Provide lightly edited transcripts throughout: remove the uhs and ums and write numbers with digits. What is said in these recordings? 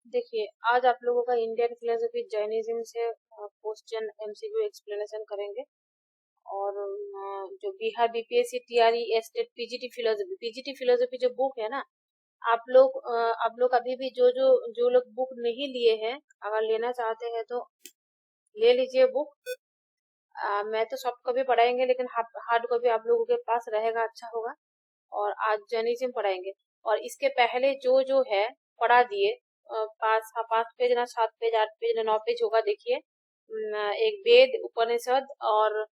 देखिए, आज आप लोगों का इंडियन फिलोसफी जैनिज्म से क्वेश्चन एमसीक्यू एक्सप्लेनेशन करेंगे। और जो Bihar BPSC TRE state PGT philosophy जो बुक है ना, आप लोग अभी भी जो लोग बुक नहीं लिए हैं, अगर लेना चाहते हैं तो ले लीजिए बुक। मैं तो सॉफ्ट कॉपी पढ़ाएंगे, लेकिन हार्ड कॉपी आप लोगों के पास रहेगा, अच्छा होगा। और आज जर्नलिज्म पढ़ाएंगे। और इसके पहले जो जो है पढ़ा दिए, 5 पेज ना 7 पेज 8 पेज ना 9 पेज होगा, देखिए। एक वेद उपनिषद और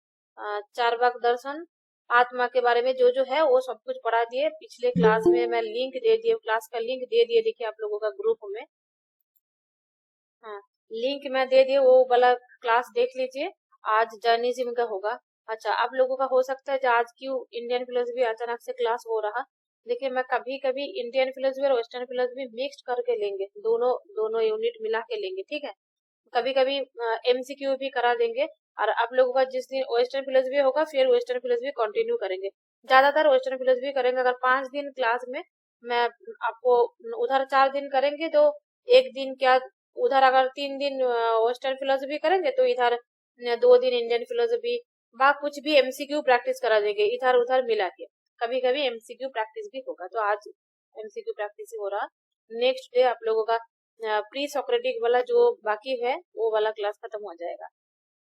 चार्वाक दर्शन, आत्मा के बारे में जो जो है वो सब कुछ पढ़ा दिए। पिछले क्लास में मैं लिंक दे दिए, क्लास का लिंक दे दिए, देखिए आप लोगों का ग्रुप में। हाँ, लिंक मैं दे दिए, वो वाला क्लास देख लीजिए। आज जर्नलिज्म का होगा। अच्छा, आप लोगों का हो सकता है कि आज क्यों इंडियन फिलोसफी अचानक से क्लास हो रहा। देखिए, मैं कभी कभी इंडियन फिलोसफी और वेस्टर्न फिलोसफी मिक्स करके लेंगे, दोनों दोनों यूनिट मिला के लेंगे, ठीक है। कभी कभी एमसीक्यू भी करा देंगे। और आप लोगों का जिस दिन वेस्टर्न फिलोसफी होगा, फिर वेस्टर्न फिलोसफी कंटिन्यू करेंगे। ज्यादातर वेस्टर्न फिलोसफी करेंगे। अगर 5 दिन क्लास में मैं आपको, उधर 4 दिन करेंगे तो एक दिन क्या, उधर अगर 3 दिन वेस्टर्न फिलोसफी करेंगे तो इधर 2 दिन इंडियन फिलोसफी, बा कुछ भी एमसीक्यू प्रैक्टिस करा देंगे इधर उधर मिला के। कभी कभी एमसीक्यू प्रैक्टिस भी होगा, तो आज एमसीक्यू प्रैक्टिस ही हो रहा। नेक्स्ट डे आप लोगों का प्री सोक्रेटिक वाला जो बाकी है वो वाला क्लास खत्म हो जाएगा।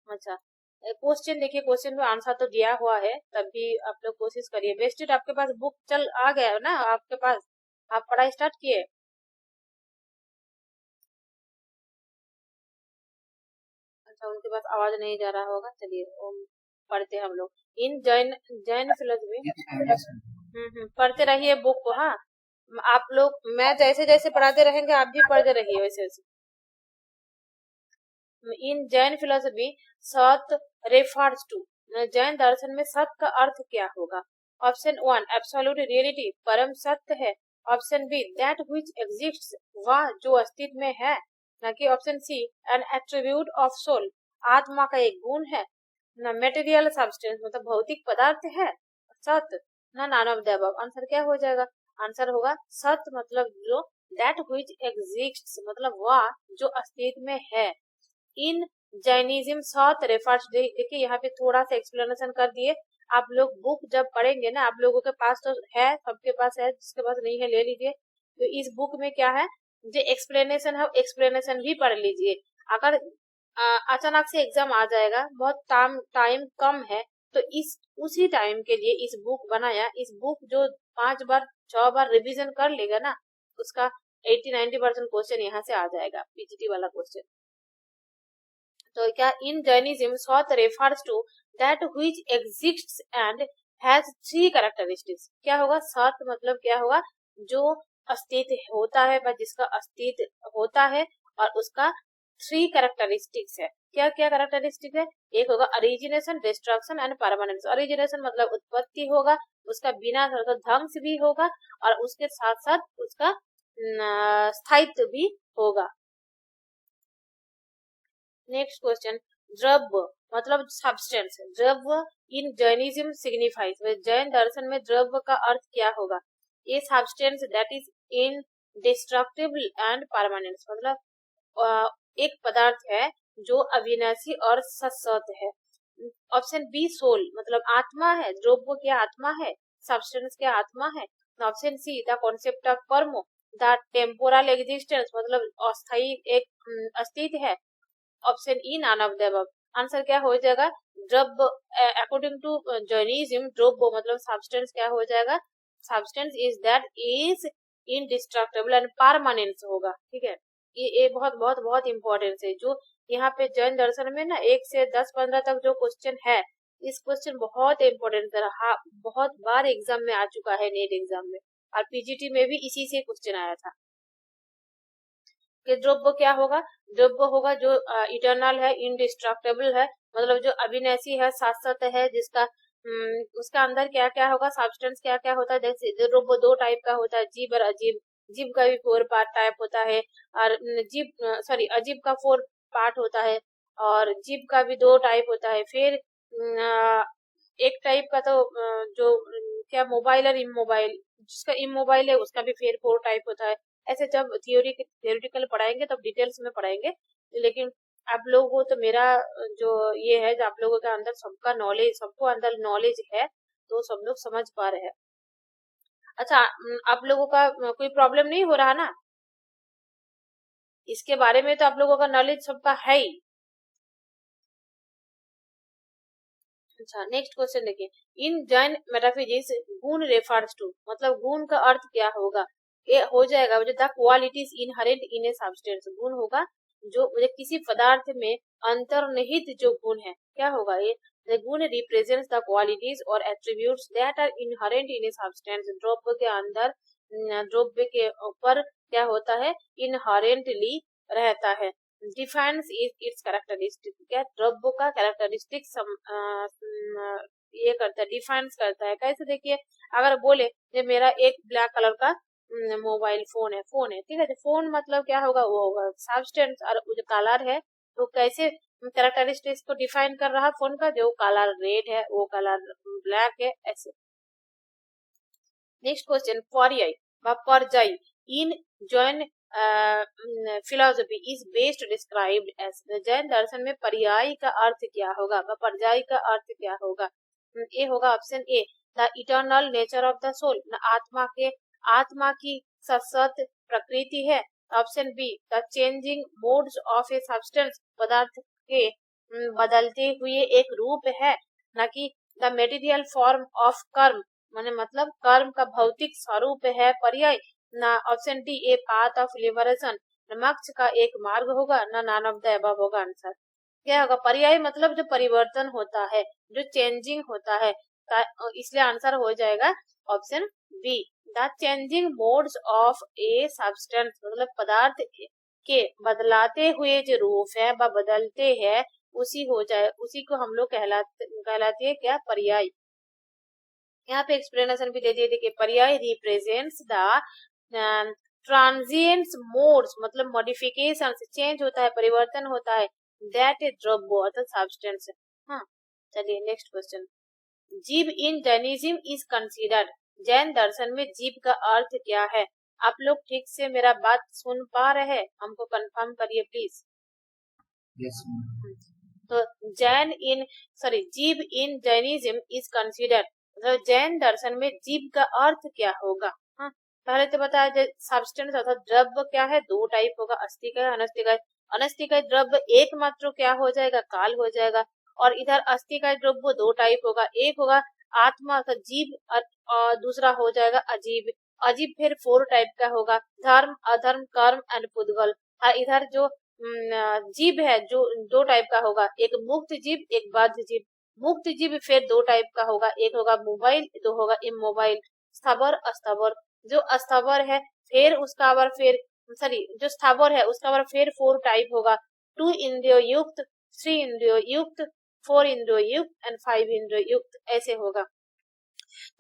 अच्छा, क्वेश्चन देखिए, क्वेश्चन में आंसर तो दिया हुआ है, तब भी आप लोग कोशिश करिए। बेस्टेड आपके पास बुक चल आ गया है ना आपके पास, आप पढ़ाई स्टार्ट किए। अच्छा, उनके पास आवाज नहीं जा रहा होगा, चलिए पढ़ते हैं हम लोग। इन जैन जैन फिलोसफी। पढ़ते रहिए बुक को, हाँ। आप लोग, मैं जैसे जैसे पढ़ाते रहेंगे आप भी पढ़ते रहिए वैसे वैसे। इन जैन फिलोसफी, सत रेफर्स टू, जैन दर्शन में सत का अर्थ क्या होगा। ऑप्शन 1 एब्सोल्यूट रियलिटी, परम सत्य है। ऑप्शन 2 दैट व्हिच एग्जिस्ट्स, वह जो अस्तित्व में है। ना कि option 3 an attribute of soul, आत्मा का एक गुण है। ना मेटेरियल सब्सटेंस, मतलब भौतिक पदार्थ है। सत, ना नान ऑफ द अबव। आंसर क्या हो जाएगा। आंसर होगा सत, मतलब जो, दैट व्हिच एग्जिस्ट्स, मतलब वह जो अस्तित्व में है। इन जैनिज्म साथ रेफर्स, देखिए यहाँ पे थोड़ा सा एक्सप्लेनेशन कर दिए। आप लोग बुक जब पढ़ेंगे ना, आप लोगों के पास तो है, सबके पास है, जिसके पास नहीं है ले लीजिए। तो इस बुक में क्या है, जो एक्सप्लेनेशन है एक्सप्लेनेशन भी पढ़ लीजिए। अगर अचानक से एग्जाम आ जाएगा, बहुत टाइम कम है, तो इस उसी टाइम के लिए इस बुक बनाया। इस बुक जो 5 बार 6 बार रिवीजन कर लेगा ना, उसका 80-90% क्वेश्चन यहाँ से आ जाएगा, पीजीटी वाला क्वेश्चन। तो क्या, in Jainism sat refers to that which exists and has 3 characteristics. क्या होगा, सत मतलब क्या होगा, जो अस्तित्व होता है, पर जिसका अस्तित्व होता है, और उसका 3 कैरेक्टरिस्टिक्स है। क्या क्या कैरेक्टरिस्टिक है। एक होगा origination, destruction and permanence. Origination मतलब उत्पत्ति होगा, उसका विनाश अर्थात ध्वंस भी होगा, और उसके साथ साथ उसका स्थायित्व भी होगा। नेक्स्ट क्वेश्चन, द्रव्य मतलब सब्सटेंस। द्रव्य इन जैनिज्म सिग्निफाइज, जैन दर्शन में द्रव्य का अर्थ क्या होगा। ये substance that is indestructible and permanent, मतलब एक पदार्थ है जो अविनाशी और शाश्वत है। ऑप्शन 2 सोल, मतलब आत्मा है। द्रव्य क्या आत्मा है, सब्सटेंस क्या आत्मा है। ऑप्शन 3 द कॉन्सेप्ट ऑफ कर्म, द टेम्पोरल एग्जिस्टेंस, मतलब अस्थायी एक अस्तित्व है। Option 9 of the above. Answer क्या हो जाएगा, द्रव्य। अकॉर्डिंग टू जैनिज्म, द्रव्य मतलब सब्सटेंस क्या हो जाएगा, substance is that is indestructible and permanent होगा, ठीक है। ये बहुत बहुत बहुत इंपॉर्टेंट है। जो यहाँ पे जैन दर्शन में ना 1 से 10-15 तक जो क्वेश्चन है, इस क्वेश्चन बहुत इंपॉर्टेंट रहा, बहुत बार एग्जाम में आ चुका है, नेट एग्जाम में, और पीजीटी में भी इसी से क्वेश्चन आया था। कि द्रव्य क्या होगा, द्रव्य होगा जो इटर्नल है, इनडिस्ट्रक्टेबल है, मतलब जो अविनाशी है, शाश्वत है, जिसका उसका अंदर क्या क्या होगा, सब्सटेंस क्या क्या होता है। जैसे द्रव्य 2 टाइप का होता है, जीव और अजीब। जीव का भी 4 पार्ट टाइप होता है, और जीव सॉरी अजीब का 4 पार्ट होता है, और जीव का भी 2 टाइप होता है। फिर एक टाइप का तो जो क्या मोबाइल और इमोबाइल, जिसका इमोबाइल है उसका भी फिर 4 टाइप होता है। ऐसे जब थियोरिटिकल पढ़ाएंगे तब डिटेल्स में पढ़ाएंगे, लेकिन आप लोगों को तो मेरा जो ये है, जो आप लोगों के अंदर सबको अंदर नॉलेज है, तो सब लोग समझ पा रहे हैं। अच्छा, आप लोगों का कोई प्रॉब्लम नहीं हो रहा ना? इसके बारे में तो आप लोगों का नॉलेज सबका है ही। अच्छा, नेक्स्ट क्वेश्चन देखिए, इन जैन मेटाफिजिक्स गुण रेफर्स टू, मतलब गुण का अर्थ क्या होगा? ये हो जाएगा जो the qualities inherent in a substance, गुण होगा जो किसी पदार्थ में अंतर्निहित जो गुण है, क्या होगा ये? The guna represents the qualities और attributes that are inherent in a substance, द्रव्य के अंदर, द्रव्य के ऊपर क्या होता है? इनहेरेंटली रहता है। डिफाइंस इट्स कैरेक्टरिस्टिक, क्या द्रव्य का कैरेक्टरिस्टिक ये करता है, डिफाइंस करता है। कैसे? देखिए, अगर बोले ये मेरा एक ब्लैक कलर का मोबाइल फोन है, ठीक है, तो फोन मतलब क्या होगा? वो होगा सब्सटेंस, और जो कलर है तो कैसे कैरेक्टरिस्टिक्स को डिफाइन कर रहा है फोन का? जो कलर रेड है, वो कलर ब्लैक है, ऐसे। Next question, paryaya in Jain philosophy is best described as, Jain दर्शन में पर्याय का अर्थ क्या होगा? परजाई का अर्थ क्या होगा? ये होगा option A, the eternal nature of the soul, आत्मा की शाश्वत प्रकृति है। Option B, the changing modes of a substance, पदार्थ के बदलते हुए एक रूप है, न कि द मेटीरियल फॉर्म ऑफ कर्म, माने मतलब कर्म का भौतिक स्वरूप है पर्याय। ना option D, a path of liberation, मोक्ष का एक मार्ग होगा, ना नॉन ऑफ द अबव होगा आंसर। क्या होगा? पर्याय मतलब जो परिवर्तन होता है, जो चेंजिंग होता है, इसलिए आंसर हो जाएगा option B, the changing modes of a substance, मतलब पदार्थ के बदलाते हुए जो रूप है व बदलते हैं, उसी हो जाए, उसी को हम लोग कहलाते हैं क्या? पर्याय। यहाँ पे एक्सप्लेनेशन भी दे दिए थे कि पर्याय रिप्रेजेंट्स द ट्रांजिएंट मोड्स, मतलब मॉडिफिकेशन, चेंज होता है, परिवर्तन होता है, दैट इज द्रव्य अर्थात सब्सटेंस। हाँ, चलिए नेक्स्ट क्वेश्चन, जीव इन जैनिज्म इज कंसीडर्ड, जैन दर्शन में जीव का अर्थ क्या है? आप लोग ठीक से मेरा बात सुन पा रहे हैं? हमको कंफर्म करिए प्लीज। यस। तो जीव इन जैनिज्म इज कंसीडर्ड, मतलब जैन दर्शन में जीव का अर्थ क्या होगा? हाँ, पहले तो बताया सब्सटेंस अर्थात द्रव्य क्या है? दो टाइप होगा, अस्थिकय अनस्थिकय। अनस्थिकय द्रव्य एकमात्र क्या हो जाएगा? काल हो जाएगा। और इधर अस्थिकय द्रव्य दो टाइप होगा, एक होगा आत्मा अर्थात जीव, और दूसरा हो जाएगा अजीब। अजीब फिर फोर टाइप का होगा, धर्म, अधर्म, कर्म एंड पुद्गल। इधर जो जीव है जो दो टाइप का होगा, एक मुक्त जीव, एक बाध्य जीव। मुक्त जीव फिर दो टाइप का होगा, एक होगा मोबाइल, दो होगा इमोबाइल। स्थावर, अस्थावर। जो अस्थावर है फिर उसका अवर फिर जो स्थावर है उसका अवर फिर फोर टाइप होगा, 2 इंद्रियो युक्त, 3 इंद्रियो युक्त, 4 इंद्रियो युक्त एंड 5 इंद्रियो युक्त, ऐसे होगा।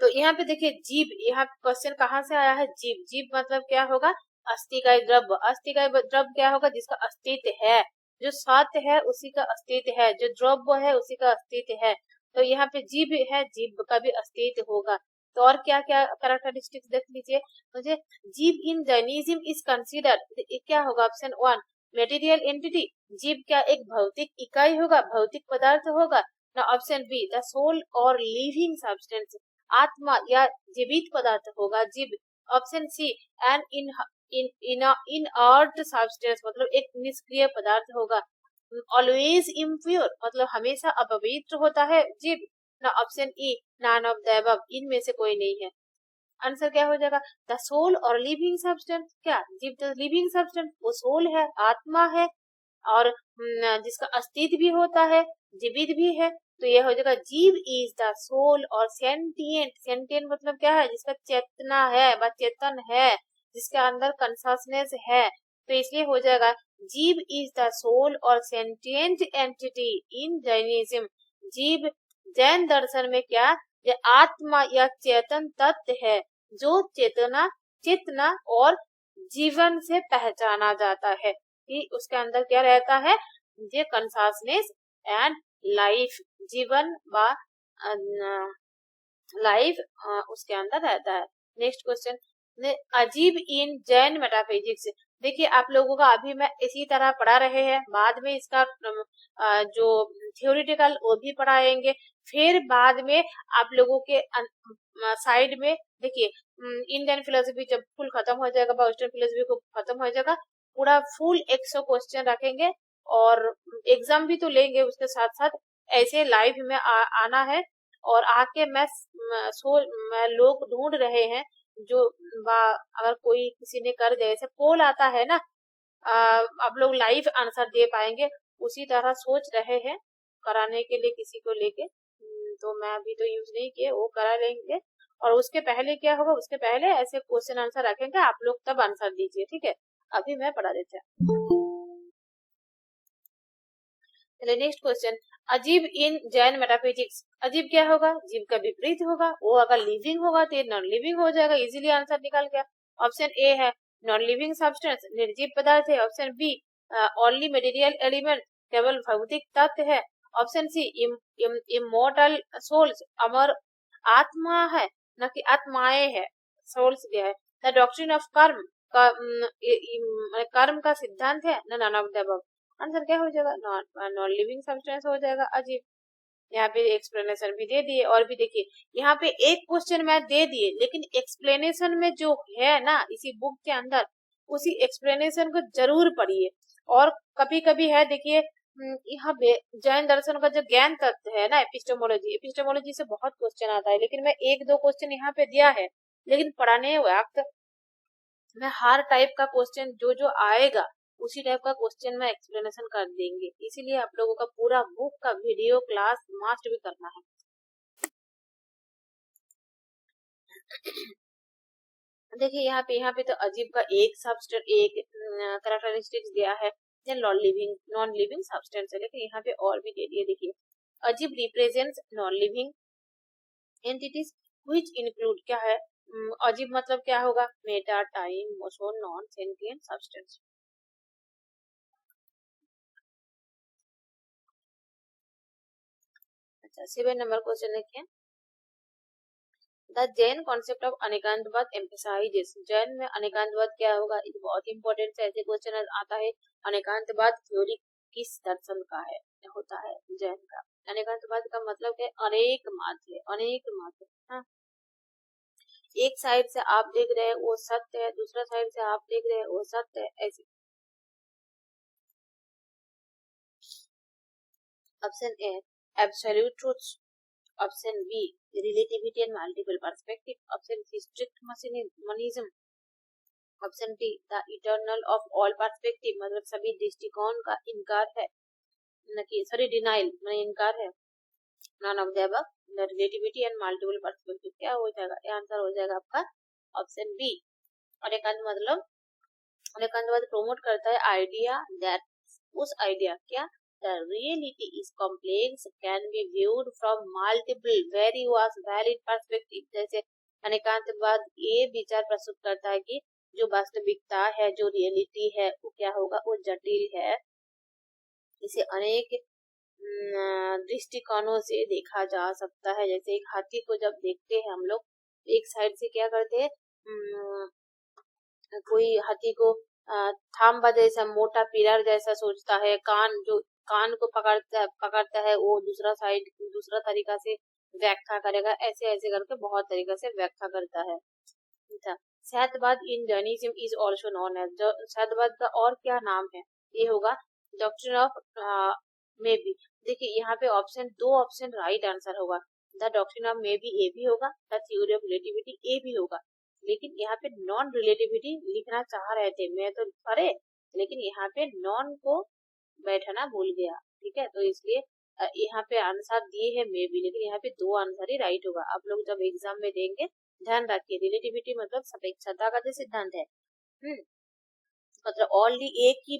तो यहाँ पे देखिए जीव, यहाँ क्वेश्चन कहाँ से आया है? जीव, जीव मतलब क्या होगा? अस्थिकय द्रव्य। अस्थिकय द्रव्य क्या होगा? जिसका अस्तित्व है, जो सत्य है उसी का अस्तित्व है, जो द्रव्य है उसी का अस्तित्व है। तो यहाँ पे जीव है, जीव का भी अस्तित्व होगा। तो और क्या क्या कैरेक्टरिस्टिक्स देख लीजिए मुझे। जीव इन जैनिज्म इज कंसीडर्ड, क्या होगा? ऑप्शन 1, मेटीरियल एंटिटी, जीव क्या एक भौतिक इकाई होगा, भौतिक पदार्थ होगा। ना ऑप्शन बी, द सोल और लिविंग सब्सटेंस, आत्मा या जीवित पदार्थ होगा जीव। ऑप्शन सी, एन इन अर्थ सब्सटेंस, मतलब एक निष्क्रिय पदार्थ होगा। ऑलवेज इम्प्योर, मतलब हमेशा अपवित्र होता है जीव। ना option E, non of the above, इनमें से कोई नहीं है। आंसर क्या हो जाएगा? द सोल और लिविंग सब्सटेंस, क्या जीव तो लिविंग सब्सटेंस, वो सोल है, आत्मा है, और जिसका अस्तित्व भी होता है, जीवित भी है। तो यह हो जाएगा जीव इज द सोल और सेंटिएंट। सेंटिएंट मतलब क्या है? जिसका चेतना है व चेतन है, जिसके अंदर कॉन्शसनेस है। तो इसलिए हो जाएगा जीव इज द सोल और सेंटिएंट एंटिटी इन जैनिज्म। जीव जैन दर्शन में क्या? ये आत्मा या चेतन तत्व है, जो चेतना और जीवन से पहचाना जाता है कि उसके अंदर क्या रहता है? ये कॉन्शसनेस एंड लाइफ, जीवन व लाइफ उसके अंदर रहता है। नेक्स्ट क्वेश्चन, अजीब इन जैन मेटाफिजिक्स। देखिए आप लोगों का अभी मैं इसी तरह पढ़ा रहे हैं, बाद में इसका जो थियोरिटिकल वो भी पढ़ाएंगे। फिर बाद में आप लोगों के साइड में देखिए इंडियन फिलोसफी जब फुल खत्म हो जाएगा, वेस्टर्न फिलोसफी को खत्म हो जाएगा, पूरा फुल 100 क्वेश्चन रखेंगे और एग्जाम भी तो लेंगे उसके साथ साथ। ऐसे लाइव में आना है और आके मैं लोग ढूंढ रहे हैं जो अगर कोई किसी ने कर दिया, जैसे पोल आता है ना, आप लोग लाइव आंसर दे पाएंगे, उसी तरह सोच रहे हैं कराने के लिए किसी को लेके। तो मैं अभी तो यूज नहीं किए, वो करा लेंगे। और उसके पहले क्या होगा, उसके पहले ऐसे क्वेश्चन आंसर रखेंगे, आप लोग तब आंसर दीजिए, ठीक है। अभी मैं पढ़ा देते हैं। चलिए नेक्स्ट क्वेश्चन, अजीब इन जैन मेटाफिजिक्स। अजीब क्या होगा, जीव का विपरीत होगा। वो अगर लिविंग होगा तो ये नॉन लिविंग हो जाएगा, इजीली आंसर निकल गया। ऑप्शन ए है नॉन लिविंग सब्सटेंस, निर्जीव पदार्थ है। Option B only material element, केवल भौतिक तत्व है। ऑप्शन सी इमोर्टल सोल्स, अमर आत्मा है, न कि आत्माएं है, सोल्स क्या है। द डॉक्ट्रिन ऑफ कर्म का कर्म का सिद्धांत है, none of the above. Answer क्या हो जाएगा, नॉन लिविंग सब्सटेंस हो जाएगा। अजीब। यहाँ पे एक्सप्लेनेशन भी दे दिए, और भी देखिए यहाँ पे एक क्वेश्चन मैं दे दिए, लेकिन एक्सप्लेनेशन में जो है ना इसी बुक के अंदर, उसी एक्सप्लेनेशन को जरूर पढ़िए। और कभी कभी है देखिए यहाँ पे जैन दर्शन का जो ज्ञान तत्व है ना, एपिस्टेमोलॉजी, एपिस्टेमोलॉजी से बहुत क्वेश्चन आता है, लेकिन मैं एक दो क्वेश्चन यहाँ पे दिया है, लेकिन पढ़ाने वक्त मैं हर टाइप का क्वेश्चन जो जो आएगा उसी टाइप का क्वेश्चन में एक्सप्लेनेशन कर देंगे। इसीलिए आप लोगों का पूरा बुक का वीडियो क्लास मस्ट भी करना है। देखिए यहाँ पे तो अजीब का एक सबस्टेंस, एक कैरेक्टरिस्टिक्स दिया है, नॉन लिविंग सब्सटेंस है, लेकिन यहाँ पे और भी दे दिए। देखिए ajiva represents non living entities which include, क्या है अजीब मतलब क्या होगा, matter, time, motion, non sentient substance. अच्छा 7 नंबर क्वेश्चन देखिए, the Jain concept of anekantavada emphasizes. Jain में अनेकांतवाद क्या होगा, ये बहुत इंपॉर्टेंट है, ऐसे क्वेश्चन आता है। अनेकांतवाद थ्योरी किस दर्शन का है, होता है जैन का। अनेकांतवाद का मतलब है अनेक मात्र है, अनेक मात्र। हाँ, एक साइड से आप देख रहे हैं वो सत्य है, दूसरा साइड से आप देख रहे हैं वो सत्य है, ऐसे। Option A absolute truth, option B relativity and multiple perspective, option C strict monism, option D the eternal of all perspective, मतलब सभी दृष्टिकोण का इनकार है, न कि सॉरी डिनाइल में इनकार है। Non of the above, the relativity and multiple perspective. क्या हो जाएगा, ये आंसर हो जाएगा आपका ऑप्शन बी। और एकांत मतलब, एकांतवाद प्रमोट करता है आइडिया दैट, उस आइडिया क्या, the reality is complex, can be viewed from multiple very valid perspective. जैसे अनेकांतवाद ये विचार प्रस्तुत करता है कि जो वास्तविकता है, जो रियलिटी है, वो क्या होगा, वो जटिल है, इसे अनेक दृष्टिकोणों से देखा जा सकता है। जैसे एक हाथी को जब देखते हैं हम लोग, एक साइड से क्या करते हैं, कोई हाथी को थाम्बा जैसा मोटा पिलर जैसा सोचता है, कान को पकड़ता है वो दूसरा तरीका से व्याख्या करेगा, ऐसे ऐसे करके बहुत तरीका से व्याख्या करता है। अच्छा, syadvada in Jainism is also known as, शहतवाद का और क्या नाम है, ये होगा डॉक्ट्रिन ऑफ मे बी। देखिए यहाँ पे दो ऑप्शन राइट आंसर होगा, the doctrine of maybe A भी होगा, the theory of relativity A भी होगा, लेकिन यहाँ पे नॉन रिलेटिविटी लिखना चाह रहे थे मैं तो, अरे लेकिन यहाँ पे नॉन को बैठाना भूल गया, ठीक है, तो इसलिए यहाँ पे आंसर दिए है मे बी, लेकिन यहाँ पे दो आंसर ही राइट होगा। आप लोग जब एग्जाम में देंगे ध्यान रखिए, रिलेटिविटी मतलब सापेक्षता का जो सिद्धांत है, मतलब ओनली एक ही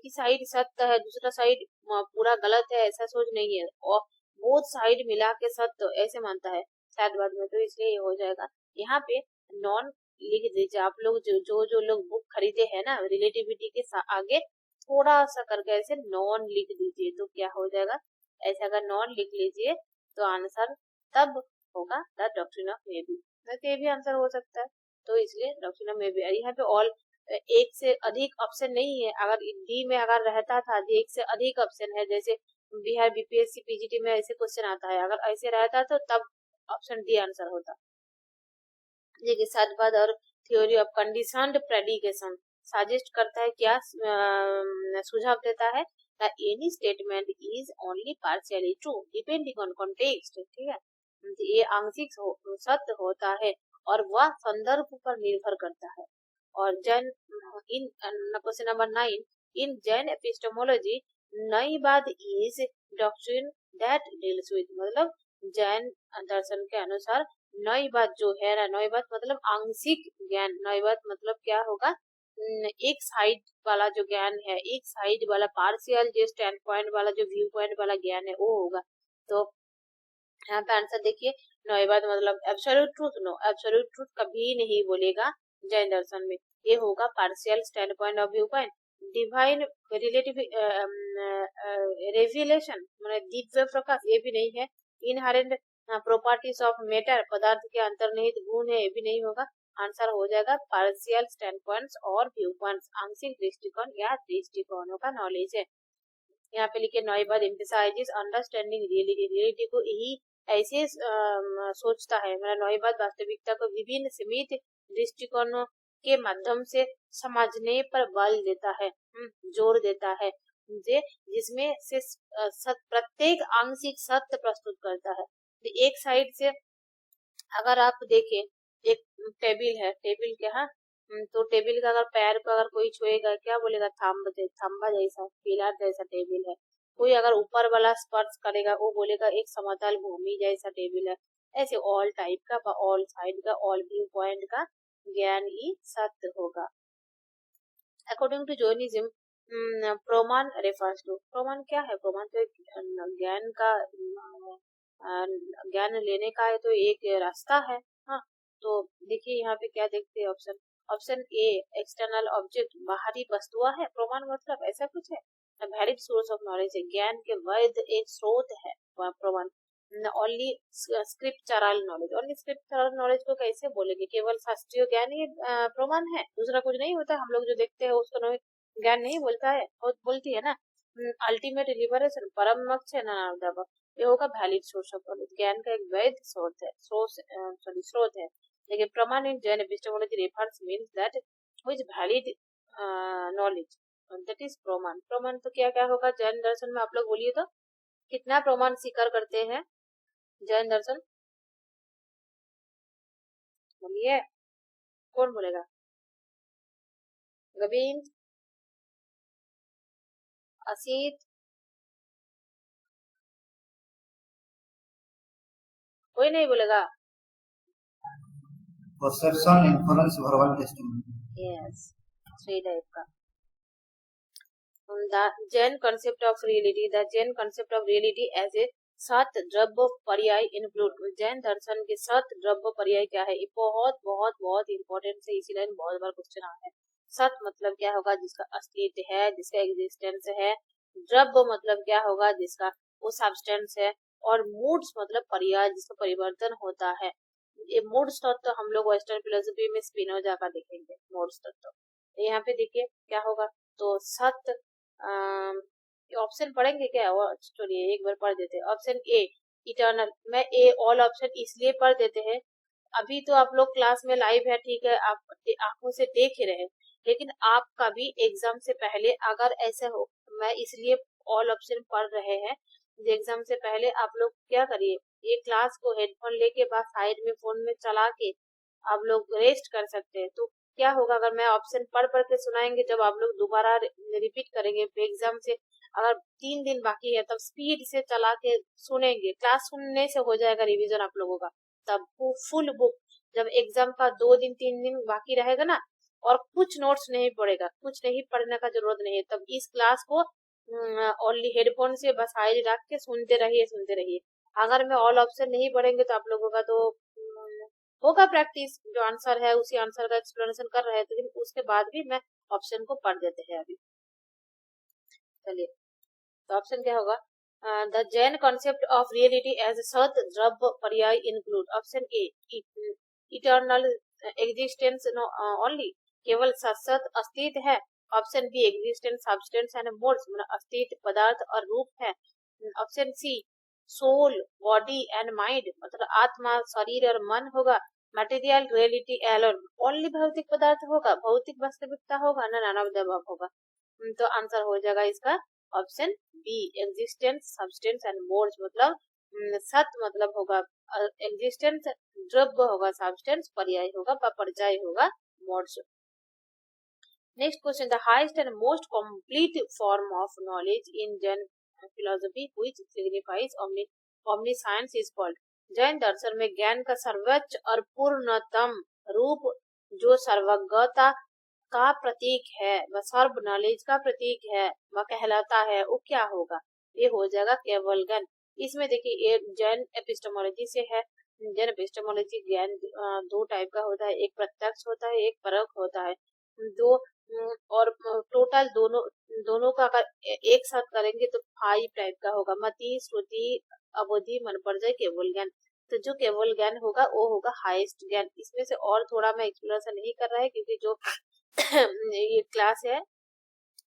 साइड सत्य है, दूसरा साइड पूरा गलत है, ऐसा सोच नहीं है, और बोथ साइड मिला के सत्य ऐसे मानता है शायद में, तो इसलिए ये हो जाएगा। यहाँ पे नॉन लिख दीजिए आप लोग, जो लोग बुक खरीदे हैं ना, रिलेटिविटी के आगे थोड़ा सा करके ऐसे नॉन लिख दीजिए, तो क्या हो जाएगा, ऐसे अगर नॉन लिख लीजिए तो आंसर तब होगा the doctrine of may be. तो ये भी आंसर हो सकता है, तो इसलिए ऑप्शन में भी। यहाँ पे ऑल एक से अधिक ऑप्शन नहीं है, अगर डी में अगर रहता था एक से अधिक ऑप्शन है, जैसे बिहार बीपीएससी पीजीटी में ऐसे क्वेश्चन आता है, अगर ऐसे रहता तो तब ऑप्शन डी आंसर होता। देखिए सत्यवाद और थ्योरी ऑफ कंडीशनड प्रेडिकेशन सजेस्ट करता है क्या, सुझाव देता है any statement is only partially true depending on context, ठीक है, ये आंशिक सत्य होता है और वह संदर्भ पर निर्भर करता है। और Jain in question number 9, in Jain epistemology nayavada is doctrine that deals with, मतलब जैन दर्शन के अनुसार नईवाद जो है ना, नईवाद मतलब आंशिक ज्ञान, नईवाद मतलब क्या होगा, एक साइड वाला जो ज्ञान है, एक साइड वाला पार्शियल जो स्टैंड पॉइंट वाला जो व्यू पॉइंट वाला ज्ञान है वो होगा। तो यहाँ पे आंसर देखिए, नईवाद मतलब absolute truth, no absolute truth कभी नहीं बोलेगा जैन दर्शन में, ये होगा partial stand point of view point. Divine relative revelation मतलब दिव्य प्रकाश, ये भी नहीं है। इनहेरेंट प्रॉपर्टीज ऑफ मैटर, पदार्थ के अंतर्निहित गुण है, ये भी नहीं होगा। आंसर हो जाएगा पार्शियल स्टैंड पॉइंट्स और व्यू पॉइंट्स, आंशिक दृष्टिकोण या दृष्टिकोणों का नॉलेज है। यहाँ पे लिखे नईवाद एम्फसाइजेस अंडरस्टैंडिंग रियलिटी, रियलिटी को यही ऐसे सोचता है, मतलब नईवाद वास्तविकता को विभिन्न सीमित दृष्टिकोणों के माध्यम से समझने पर बल देता है, जोर देता है, जिसमें से प्रत्येक आंशिक सत्य प्रस्तुत करता है। एक साइड से अगर आप देखें, एक टेबल है, टेबल क्या है, तो टेबल का अगर पैर को अगर कोई छुएगा क्या बोलेगा, थंबा जैसा पिलर जैसा टेबल है। कोई अगर ऊपर वाला स्पर्श करेगा वो बोलेगा एक समतल भूमि जैसा टेबल है। ऐसे ऑल टाइप का, ऑल साइड का, ऑल व्यू पॉइंट का ज्ञान ही सत्य होगा। अकॉर्डिंग टू जैनिज्म प्रमाण रेफर्स टू, प्रमाण क्या है, प्रमाण तो ज्ञान का ज्ञान लेने का है, तो एक रास्ता है। हाँ, तो देखिए यहाँ पे क्या देखते हैं, option option A external object, बाहरी वस्तुआ है, प्रमाण मतलब ऐसा कुछ है, वैलिड सोर्स ऑफ नॉलेज है, ज्ञान के वैध एक स्रोत है प्रमाण। Only scriptural knowledge, only scriptural knowledge को कैसे बोलेंगे, केवल शास्त्रीय ज्ञान ही प्रमाण है, दूसरा कुछ नहीं होता, हम लोग जो देखते हैं उसको ज्ञान नहीं बोलता है, बोलती है ना। अल्टीमेट लिबरेशन परम मोक्ष है ना, ये होगा वैलिड सोर्स ऑफ नॉलेज, ज्ञान का एक वैध स्रोत है, स्रोत है। लेकिन pramana in Jain epistemology refers means that which valid knowledge, that is pramana. प्रमाण तो क्या क्या होगा जैन दर्शन में, आप लोग बोलिए तो कितना प्रमाण स्वीकार करते हैं जैन दर्शन, बोलिए, कौन बोलेगा, गोविंद, असित, कोई नहीं बोलेगा। Perception, inference, verbal testing, yes, three type का। The Jain concept of reality, the Jain concept of reality as a सात द्रव्य पर्याय इंक्लूड, जैन दर्शन के सात द्रव्य पर्याय क्या है, ये बहुत बहुत बहुत इंपॉर्टेंट है, इसी लाइन बहुत बार क्वेश्चन आया है। सत मतलब क्या होगा, जिसका अस्तित्व है, जिसका एग्जिस्टेंस है। द्रव्य मतलब क्या होगा, जिसका वो सब्सटेंस है। और मूड्स मतलब पर्याय, जिसका परिवर्तन होता है। ये मूड्स तत्व तो हम लोग वेस्टर्न फिलोसफी में स्पिनोजा का देखेंगे मूड्स तत्व। तो यहाँ पे देखिए क्या होगा, तो सत ऑप्शन पढ़ेंगे क्या, चलिए एक बार पढ़ देते हैं। ऑप्शन ए इटर्नल, मैं ए ऑल ऑप्शन इसलिए पढ़ देते हैं, अभी तो आप लोग क्लास में लाइव है, ठीक है, आप आंखों से देख रहे हैं, लेकिन आपका भी एग्जाम से पहले अगर ऐसा हो, मैं इसलिए ऑल ऑप्शन पढ़ रहे हैं, एग्जाम से पहले आप लोग क्या करिए, ये क्लास को हेडफोन लेके बाद साइड में फोन में चला के आप लोग रेस्ट कर सकते हैं। तो क्या होगा, अगर मैं ऑप्शन पढ़ पढ़ के सुनाएंगे, जब आप लोग दोबारा रिपीट करेंगे एग्जाम से अगर 3 दिन बाकी है, तब स्पीड से चला के सुनेंगे, क्लास सुनने से हो जाएगा रिवीजन आप लोगों का। तब फुल बुक, जब एग्जाम का 2 दिन 3 दिन बाकी रहेगा ना, और कुछ नोट्स नहीं पड़ेगा, कुछ नहीं पढ़ने का जरूरत नहीं है, तब इस क्लास को ओनली हेडफोन से बस साइड रख के सुनते रहिए। अगर मैं ऑल ऑप्शन नहीं पढ़ेंगे तो आप लोगों का तो होगा प्रैक्टिस, जो आंसर है उसी आंसर का एक्सप्लेनेशन कर रहे हैं, लेकिन उसके बाद भी मैं ऑप्शन को पढ़ देते हैं अभी। चलिए, तो ऑप्शन क्या होगा, the Jain concept of reality as sat dravya paryaya include, option A eternal existence only, केवल सतत अस्तित्व है। Option B existence substance and modes, मतलब अस्तित्व पदार्थ और रूप है। Option C soul body and mind, मतलब आत्मा शरीर और मन होगा। मटेरियल रियलिटी एलोन, ओनली भौतिक पदार्थ होगा, भौतिक वास्तविकता होगा ना, नन ऑफ द अबव होगा। तो आंसर हो जाएगा इसका option B existence substance and modes, मतलब सत मतलब होगा एग्जिस्टेंस, द्रव्य होगा सब्सटेंस, पर्याय होगा पर्याय होगा modes. Next question, the highest and most complete form of knowledge in Jain philosophy which signifies omniscience is called. Jain दर्शन में ज्ञान का सर्वोच्च और पूर्णतम रूप जो सर्वज्ञता का प्रतीक है, वह सर्व नॉलेज का प्रतीक है, वह कहलाता है, वो क्या होगा? ये हो जाएगा केवल ज्ञान। इसमें देखिए ये जैन एपिस्टेमोलॉजी से है। जैन एपिस्टेमोलॉजी ज्ञान दो टाइप का होता है, एक प्रत्यक्ष होता है, एक परोक्ष होता है। दो और टोटल दोनों का अगर एक साथ करेंगे तो 5 टाइप का होगा, मति श्रुति अवधि मनपर्जय केवल ज्ञान। तो जो केवल ज्ञान होगा वो होगा हाईएस्ट ज्ञान। इसमें से और थोड़ा मैं एक्सप्लेनेशन नहीं कर रहा है क्योंकि जो ये क्लास है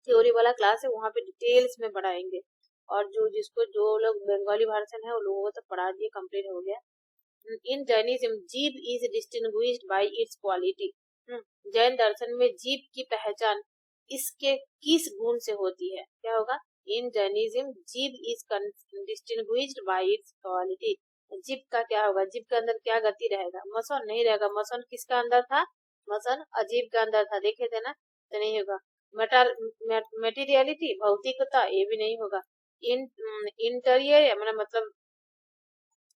थ्योरी वाला क्लास है, वहाँ पे डिटेल्स में पढ़ाएंगे। और जो लोग बंगाली वर्जन है वो लोगों को तो पढ़ा दिए, कंप्लीट हो गया। In Jainism jiva is distinguished by its quality. Jain दर्शन में जीव की पहचान इसके किस गुण से होती है? क्या होगा? इन Jainism jiva is distinguished by its quality. जीव का क्या होगा? जीव के अंदर क्या गति रहेगा? मसन नहीं रहेगा। मसन किसका अंदर था? मसन अजीब का अंदर था, देखे थे ना? तो नहीं होगा। मेटीरियलिटी भौतिकता, ये भी नहीं होगा। इंटीरियर मतलब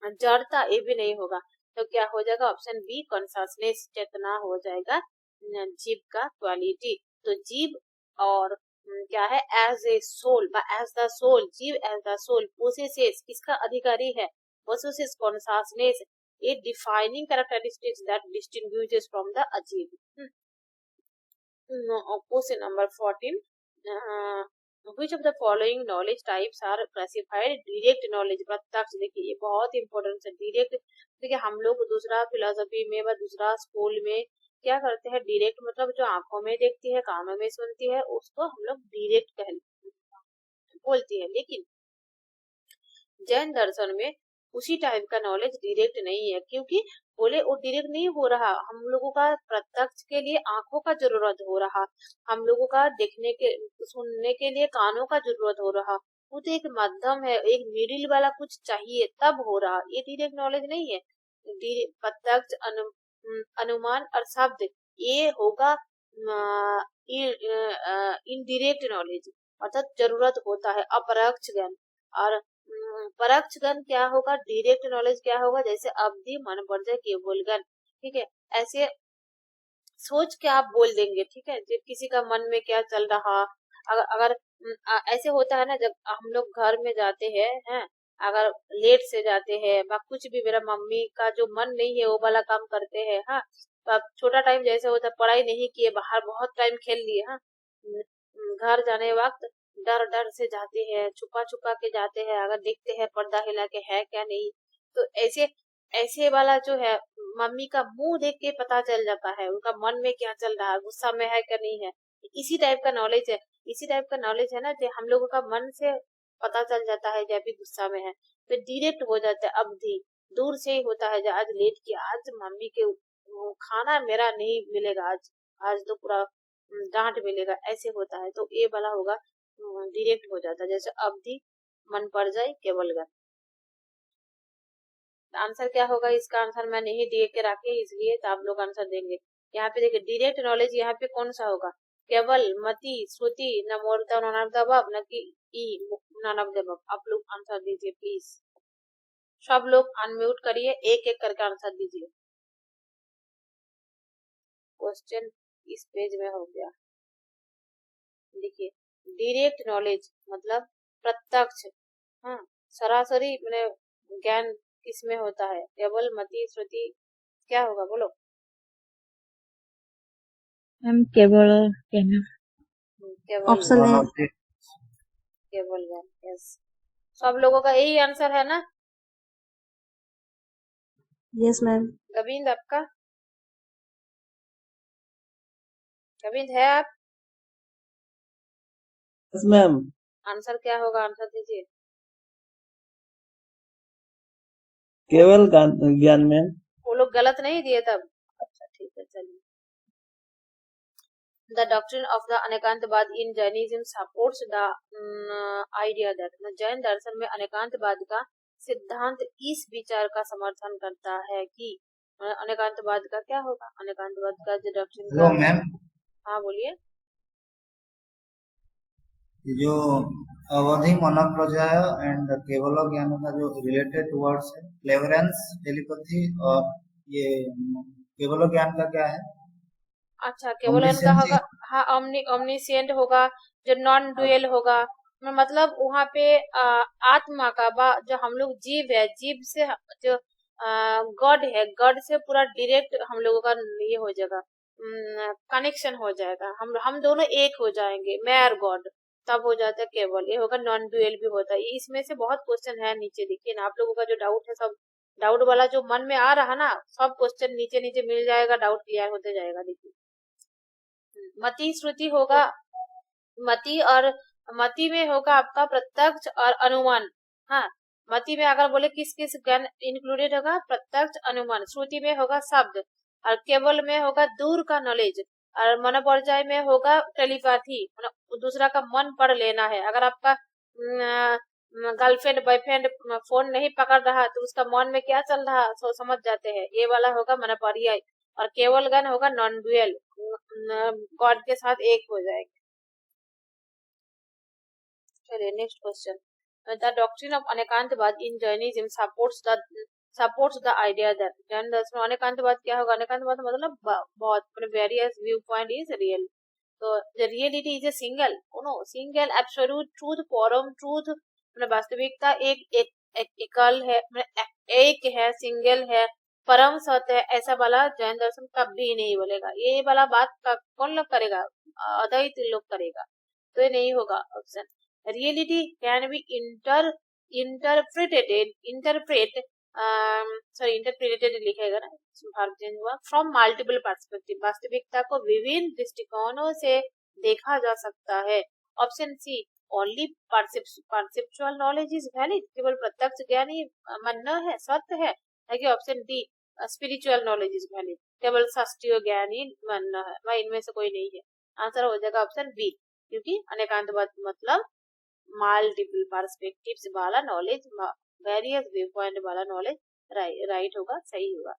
जड़ता, ये भी नहीं होगा। तो क्या हो जाएगा? ऑप्शन बी कॉन्शसनेस, चेतना हो जाएगा जीव का क्वालिटी। तो जीव और क्या है? As a soul, as the soul, jiva as the soul possesses, किसका अधिकारी है? Possesses consciousness, a defining characteristics that distinguishes from the ajiva. Question number 14, which of the following knowledge types are classified direct knowledge, प्रत्यक्ष। देखिए ये बहुत important है direct. देखिए हम लोग दूसरा फिलोसफी में व दूसरा स्कूल में क्या करते हैं, डायरेक्ट मतलब जो आंखों में देखती है कानों में सुनती है उसको हम लोग डायरेक्ट बोलती है। लेकिन जैन दर्शन में उसी टाइप का नॉलेज डायरेक्ट नहीं है, क्योंकि बोले वो डायरेक्ट नहीं हो रहा। हम लोगों का प्रत्यक्ष के लिए आंखों का जरूरत हो रहा, हम लोगों का देखने के सुनने के लिए कानों का जरूरत हो रहा। वो तो एक माध्यम है, एक मिडिल वाला कुछ चाहिए तब हो रहा। ये डायरेक्ट नॉलेज नहीं है। प्रत्यक्ष अनुमान और शब्द ये होगा इनडायरेक्ट नॉलेज, अर्थात जरूरत होता है अपरोक्ष ज्ञान। और परोक्ष ज्ञान क्या होगा? डायरेक्ट नॉलेज क्या होगा? जैसे अवधि मनपर्जय केवल ज्ञान। ठीक है, ऐसे सोच के आप बोल देंगे। ठीक है, जब किसी का मन में क्या चल रहा, अगर ऐसे होता है ना, जब हम लोग घर में जाते हैं अगर लेट से जाते हैं कुछ भी, मेरा मम्मी का जो मन नहीं है वो वाला काम करते हैं। हाँ, तो अब छोटा टाइम जैसे होता है, पढ़ाई नहीं किए, बाहर बहुत टाइम खेल लिए। हाँ, घर जाने वक्त डर डर से जाते हैं, छुपा छुपा के जाते हैं, अगर देखते हैं पर्दा हिला के है क्या नहीं। तो ऐसे ऐसे वाला जो है, मम्मी का मुंह देख के पता चल जाता है उनका मन में क्या चल रहा है, गुस्सा में है क्या नहीं है। इसी टाइप का नॉलेज है, इसी टाइप का नॉलेज है ना, जो हम लोगों का मन से पता चल जाता है जब भी गुस्सा में है, तो डायरेक्ट हो जाता है। अवधि दूर से ही होता है, आज लेट किया, आज मम्मी के खाना मेरा नहीं मिलेगा, आज आज तो पूरा डांट मिलेगा, ऐसे होता है। तो ये वाला होगा डायरेक्ट हो जाता है, जैसे अवधि मन पर जाए केवल ज्ञान। आंसर क्या होगा? इसका आंसर मैं नहीं दे के रखे इसलिए तो आप लोग आंसर देंगे। यहाँ पे देखिए डायरेक्ट नॉलेज यहाँ पे कौन सा होगा? केवल, मति, श्रुति, न more the non of the above, न कि नॉन ऑफ द अबव। आप लोग आंसर दीजिए प्लीज। सब लोग अनम्यूट करिए, एक एक करके आंसर दीजिए। क्वेश्चन इस पेज में हो गया। देखिए डायरेक्ट नॉलेज मतलब प्रत्यक्ष, हाँ, सरासरी मैंने ज्ञान किसमें होता है? केवल, मति, श्रुति, क्या होगा बोलो? मैम केवल कहना, केवल ऑप्शन है केवल ज्ञान। यस, सब लोगों का यही आंसर है ना? Yes ma'am. गोविंद आपका? कविंद है आप? Yes ma'am. आंसर क्या होगा, आंसर दीजिए। केवल ज्ञान मैम। वो लोग गलत नहीं दिए तब? अच्छा ठीक है, चलिए। The doctrine of the Anekantavada in Jainism supports the idea that Jain दर्शन में अनेकांतवाद का सिद्धांत इस विचार का समर्थन करता है कि अनेकांतवाद का क्या होगा, अनेकांतवाद का जो डॉक्ट्रिन का। मैम, हाँ बोलिए। जो अवधि मनोप्रजय एंड केवल ज्ञान का जो रिलेटेड वर्ड्स है, क्लेवरेंस, टेलीपैथी और ये केवल ज्ञान का क्या है? अच्छा, केवल उनका होगा, हाँ ओमनिशिएंट होगा, जो नॉन डुअल होगा। मतलब वहाँ पे आत्मा का जो हम लोग जीव है, जीव से जो गॉड है, गॉड से पूरा डायरेक्ट हम लोगों का ये हो जाएगा, कनेक्शन हो जाएगा, हम दोनों एक हो जाएंगे, मैं और गॉड, तब हो जाता है केवल। ये होगा नॉन डुअल भी होता है। इसमें से बहुत क्वेश्चन है नीचे, देखिए ना, आप लोगों का जो डाउट है, सब डाउट वाला जो मन में आ रहा ना, सब क्वेश्चन नीचे नीचे मिल जाएगा, डाउट क्लियर होते जाएगा। देखिए, मति श्रुति होगा, मति में होगा आपका प्रत्यक्ष और अनुमान। हाँ, मति में अगर बोले किस किस ज्ञान इंक्लूडेड होगा, प्रत्यक्ष अनुमान। श्रुति में होगा शब्द, और केवल में होगा दूर का नॉलेज, और मनोपरजय में होगा टेलीपैथी, मतलब दूसरा का मन पढ़ लेना है। अगर आपका गर्लफ्रेंड बॉयफ्रेंड फोन नहीं पकड़ रहा तो उसका मन में क्या चल रहा सो समझ जाते हैं, ये वाला होगा मनोपर्याय। और केवल ज्ञान होगा नॉन डुअल, गॉड के साथ एक हो जाएंगे। चलिए next question. The doctrine of anekantavada in Jainism supports the idea that Jain दर्शन में अनेकांतवाद क्या होगा, अनेकांतवाद मतलब बहुत various view point is real. तो the reality is a single absolute truth, परम ट्रूथ, मतलब वास्तविकता एक एकल है, एक है, सिंगल है, परम सत्य है, ऐसा वाला जैन दर्शन कभी नहीं बोलेगा। ये वाला बात कौन लोग करेगा, अद्वैत लोग करेगा, तो ये नहीं होगा option. Reality can be interpreted लिखेगा ना, भाग चेंज हुआ, फ्रॉम मल्टीपल पर्सपेक्टिव, वास्तविकता को विभिन्न दृष्टिकोणों से देखा जा सकता है। Option C, only perceptual knowledge is valid, केवल प्रत्यक्ष ज्ञान ही मान्य है, सत्य है। कि option D, spiritual knowledge is valid, केवल शास्त्रीय ज्ञान ही मान्य है। वह इनमें से कोई नहीं है, आंसर हो जाएगा ऑप्शन बी, क्योंकि अनेकांतवाद मतलब मल्टीपल पर्सपेक्टिव्स वाला नॉलेज, वेरियस व्यू पॉइंट वाला नॉलेज, राइट होगा, सही होगा।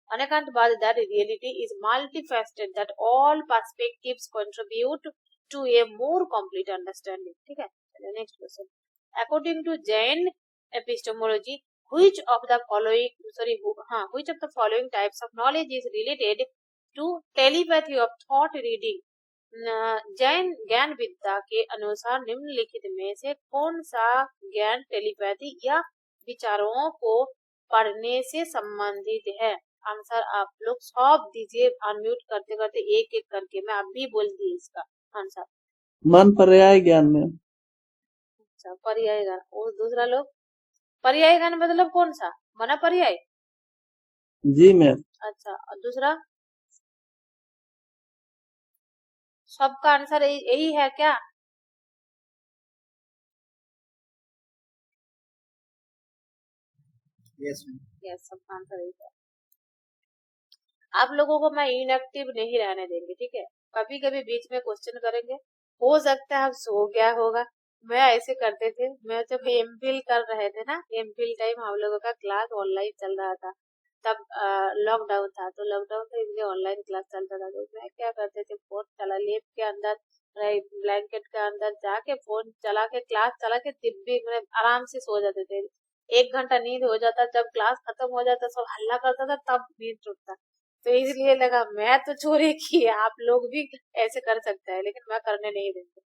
Anekantavada that reality is multifaceted, that all perspectives contribute to a more complete understanding. ठीक है, चलिए next question. According to Jain epistemology, which of the following types of knowledge is related to telepathy of thought reading? Jain ज्ञान विद्या के अनुसार निम्नलिखित में से कौन सा ज्ञान टेलीपैथी या विचारों को पढ़ने से संबंधित है? आंसर आप लोग सब दीजिए, अनम्यूट करते करते एक एक करके, मैं आप भी बोल दिए इसका आंसर। मन पर्याय ज्ञान में। अच्छा, पर्याय ज्ञान, और दूसरा लोग पर्याय ज्ञान मतलब कौन सा, मना पर्याय? जी मैम। अच्छा, और दूसरा सबका आंसर यही है क्या? यस सबका आंसर यही है। आप लोगों को मैं इनएक्टिव नहीं रहने देंगे, ठीक है? कभी कभी बीच में क्वेश्चन करेंगे, हो सकता है आप सो गया होगा। मैं ऐसे करते थे, मैं जब एमफिल कर रहे थे ना, एमफिल टाइम हम लोगों का क्लास ऑनलाइन चल रहा था, तब लॉकडाउन था, तो लॉकडाउन था इसलिए ऑनलाइन क्लास चलता था। तो मैं क्या करते थे, फोन चला, लेप के अंदर ब्लैंकेट के अंदर जाके फोन चला के क्लास चला के दिब्बी में आराम से सो जाते थे। 1 घंटा नींद हो जाता, जब क्लास खत्म हो जाता सब हल्ला करता था, तब नींद टूटता। तो इसलिए लगा मैं तो चोरी की है, आप लोग भी ऐसे कर सकते हैं, लेकिन मैं करने नहीं देंगे।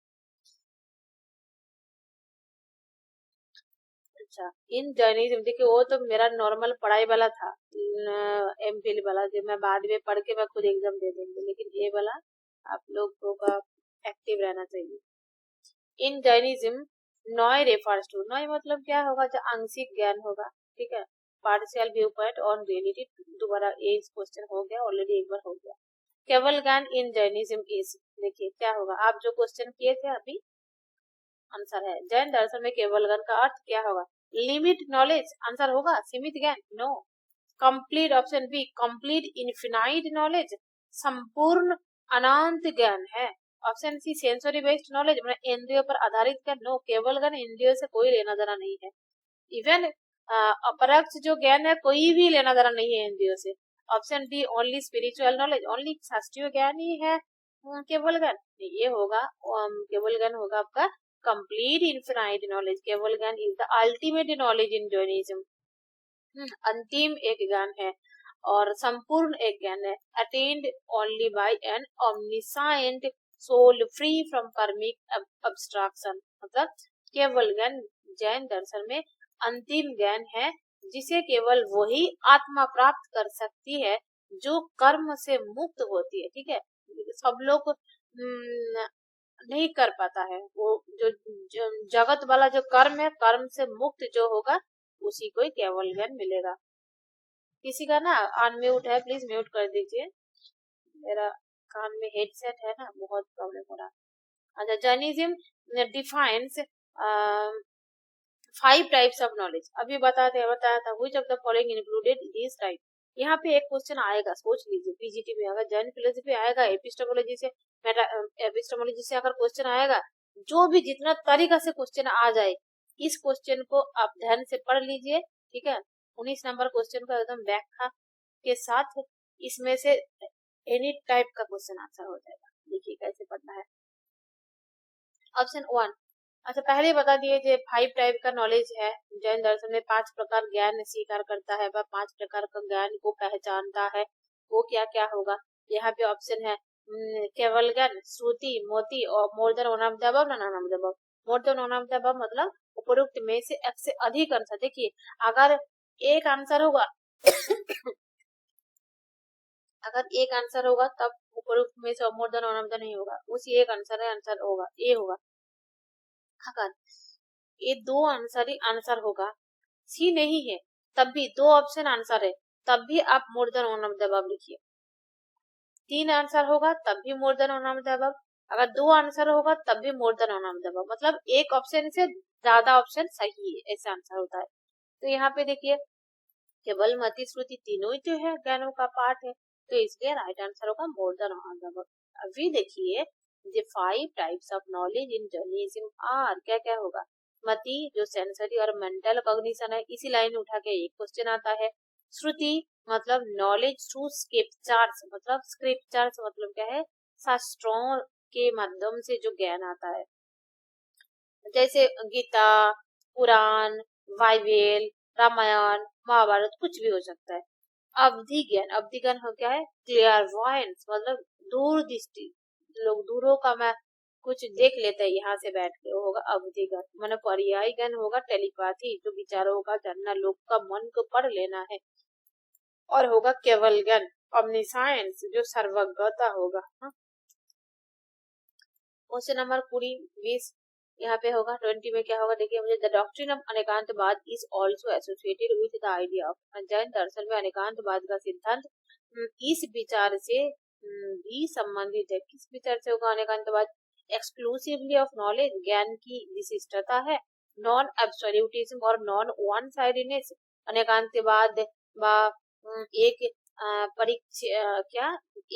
अच्छा, इन जर्नलिज्म, देखिए वो तो मेरा नॉर्मल पढ़ाई वाला था, एमफिल वाला, जो मैं बाद में पढ़ के मैं खुद एग्जाम दे देंगे, लेकिन ये वाला आप लोगों का एक्टिव रहना चाहिए। इन जैनिज्म नॉय रेफर्स टू, नॉय मतलब क्या होगा, जो आंशिक ज्ञान होगा, ठीक है, partial view point on reality. दोबारा ये क्वेश्चन हो गया, ऑलरेडी एक बार हो गया। केवल ज्ञान इन जैनिज्म इज, देखिए क्या होगा, आप जो क्वेश्चन किए थे अभी आंसर है जैन दर्शन में केवल ज्ञान का अर्थ क्या होगा, लिमिट नॉलेज, आंसर होगा सीमित ज्ञान, no. Complete, option B complete infinite knowledge, संपूर्ण अनंत ज्ञान है। Option C sensory based knowledge, मतलब इंद्रियों पर आधारित ज्ञान, नो, केवल ज्ञान इंद्रियों से कोई लेना देना नहीं है। इवन अपरोक्ष जो ज्ञान है कोई भी लेना देना नहीं है इंद्रियों से। Option D only spiritual knowledge, only शास्त्रीय ज्ञान ही है केवल ज्ञान, ये होगा केवल ज्ञान होगा आपका complete infinite knowledge. Kevala jnana is the ultimate knowledge in Jainism, अंतिम एक ज्ञान है और संपूर्ण एक ज्ञान है, attained only by an omniscient soul free from karmic obstruction, मतलब केवल ज्ञान जैन दर्शन में अंतिम ज्ञान है जिसे केवल वही आत्मा प्राप्त कर सकती है जो कर्म से मुक्त होती है। ठीक है, सब लोग नहीं कर पाता है, वो जो जगत वाला जो कर्म है, कर्म से मुक्त जो होगा उसी को ही केवल ज्ञान मिलेगा। किसी का ना अनम्यूट है, प्लीज म्यूट कर दीजिए, मेरा कान में हेडसेट है ना, बहुत प्रॉब्लम हो रहा। अच्छा, Jainism defines 5 types of knowledge, अभी बताया था which of the following included this type. यहाँ पे एक क्वेश्चन आएगा, सोच लीजिए, पीजीटी में आएगा, जैन फिलोसफी आएगा, एपिस्टेमोलॉजी से एपिस्टेमोलॉजी से अगर क्वेश्चन आएगा, जो भी जितना तरीका से क्वेश्चन आ जाए, इस क्वेश्चन को आप ध्यान से पढ़ लीजिए। ठीक है, 19 नंबर क्वेश्चन का एकदम व्याख्या के साथ इसमें से एनी टाइप का क्वेश्चन आंसर हो जाएगा। देखिए कैसे पढ़ना है। ऑप्शन 1, अच्छा पहले बता दिए जो 5 टाइप का नॉलेज है जैन दर्शन में, 5 प्रकार ज्ञान स्वीकार करता है, वह 5 प्रकार का ज्ञान को पहचानता है, वो क्या क्या होगा। यहाँ पे ऑप्शन है केवल ज्ञान, श्रुति, मोती और more than one of the above, none of the above. More than one of the above मतलब उपरोक्त में से एक से अधिक आंसर। देखिए अगर एक आंसर होगा अगर एक आंसर होगा तब उपरोक्त में से मोर देन वन ऑफ द नहीं होगा, उसी एक आंसर है, आंसर होगा ए होगा। अगर ये 2 आंसर ही आंसर होगा, सी नहीं है तब भी 2 ऑप्शन आंसर है, तब भी आप मोर than one of the above लिखिए। 3 आंसर होगा तब भी मोर than one of the above, अगर 2 आंसर होगा तब भी मोर than one of the above, मतलब एक ऑप्शन से ज्यादा ऑप्शन सही है, ऐसा आंसर होता है। तो यहाँ पे देखिए केवल, मति, श्रुति तीनों ही तो है, ज्ञानों का पार्ट है, तो इसलिए राइट आंसर होगा मोर than one of the above. अभी देखिए the 5 types of knowledge in Jainism are, क्या क्या होगा, मति जो सेंसरी और मेंटल कॉग्निशन है, इसी लाइन उठा के एक क्वेश्चन आता है। श्रुति मतलब नॉलेज थ्रू स्क्रिप्चर्स, मतलब स्क्रिप्चर्स मतलब क्या है, शास्त्रों के माध्यम से जो ज्ञान आता है, जैसे गीता, पुराण, बाइबल, रामायण, महाभारत, कुछ भी हो सकता है। अवधि ज्ञान, अवधि ज्ञान हो क्या है, क्लियरवॉयंस मतलब दूर दृष्टि, लोग दूरों का मैं कुछ देख लेते हैं यहाँ से बैठ के, वो होगा अवधि ज्ञान। मैंने पर्यायी ज्ञान होगा टेलीपैथी, जो विचारों का जानना, लोग का मन को पढ़ लेना है। और होगा केवल ज्ञान, ओमनिसाइंस जो सर्वज्ञता होगा। क्वेश्चन नंबर 20 यहाँ पे होगा 20 में क्या होगा, देखिए मुझे, the doctrine of anekantavada is also associated with the idea of, Jain दर्शन में अनेकांतवाद का सिद्धांत इस विचार से भी संबंधित है। किस विचार से होगा अनेकांतवाद, एक्सक्लूसिवली ऑफ नॉलेज, ज्ञान की विशिष्टता है, नॉन एब्सोल्यूटिज्म और नॉन वन साइडेडनेस। अनेकांतवाद एक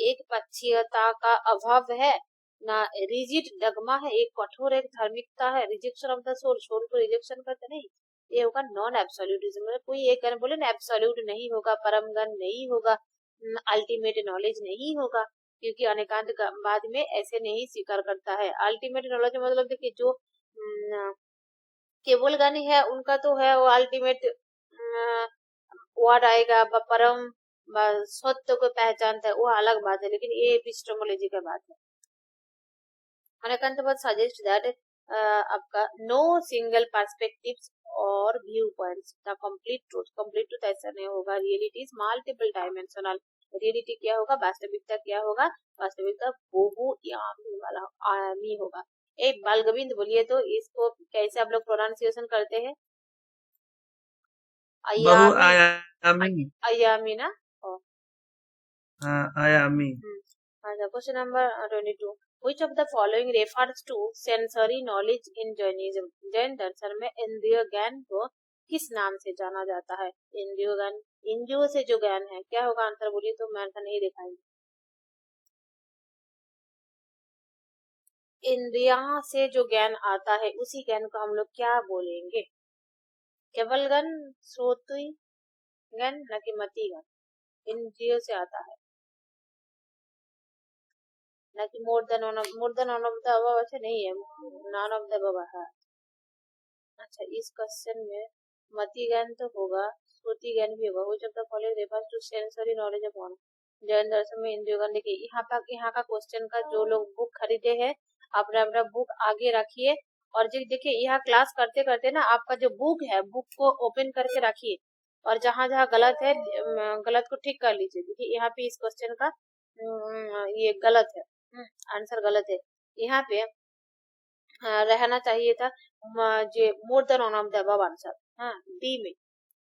एक पक्षीयता का अभाव है ना, रिजिड डगमा है, एक कठोर एक धार्मिकता है, rejection of the soul, soul को रिजेक्शन करते नहीं, ये होगा नॉन एब्सोल्यूटिज्म। कोई एक ज्ञान बोले ना एब्सोल्यूट नहीं होगा, परम ज्ञान नहीं होगा, अल्टीमेट नॉलेज नहीं होगा, क्योंकि अनेकांत बाद में ऐसे नहीं स्वीकार करता है। अल्टीमेट नॉलेज मतलब देखिए जो केवल ज्ञान है उनका तो है वो अल्टीमेट वर्ड आएगा, परम सत्य को पहचानता है, वो अलग बात है, लेकिन ये एपिस्टेमोलॉजी का बात है। अनेकांतवाद सजेस्ट दैट आपका नो सिंगल पर्सपेक्टिव्स और view points the complete truth ऐसा नहीं होगा, reality is multiple dimensional, reality क्या होगा, वास्तविकता क्या होगा, वास्तविकता बहुआयामी वाला आयामी होगा। एक बालगोविंद बोलिए तो इसको कैसे आप लोग प्रोनाउंसिएशन करते हैं, बहुआयामी, आयामी ना, आयामी। Question number 22, which of the following refers to sensory knowledge in Jainism? Jain दर्शन में इंद्रिय ज्ञान को किस नाम से जाना जाता है? इंद्रिय ज्ञान, इंद्रियों से जो ज्ञान है, क्या होगा आंसर बोलिए तो मैं आंसर नहीं दिखाएंगे। इंद्रिया से जो ज्ञान आता है उसी ज्ञान को हम लोग क्या बोलेंगे? केवल ज्ञान, श्रोति ज्ञान, न कि मति ज्ञान? इंद्रियों से आता है, न कि more than of the above अच्छा नहीं है, नॉन ऑफ द अबव है। अच्छा, इस क्वेश्चन में मति ज्ञान तो होगा, श्रुति ज्ञान भी होगा। Which of the following refers to sensory knowledge of one? Jain दर्शन में इंद्रिय ज्ञान। देखिए यहाँ का क्वेश्चन का जो लोग बुक खरीदे हैं अपना अपना बुक आगे रखिए और देखिए यहाँ क्लास करते करते ना आपका जो बुक है बुक को ओपन करके रखिए और जहाँ जहाँ गलत है गलत को ठीक कर लीजिए। देखिए यहाँ पे इस क्वेश्चन का ये गलत है, आंसर गलत है। यहाँ पे रहना चाहिए था जो मोर than one of the above answer. हाँ,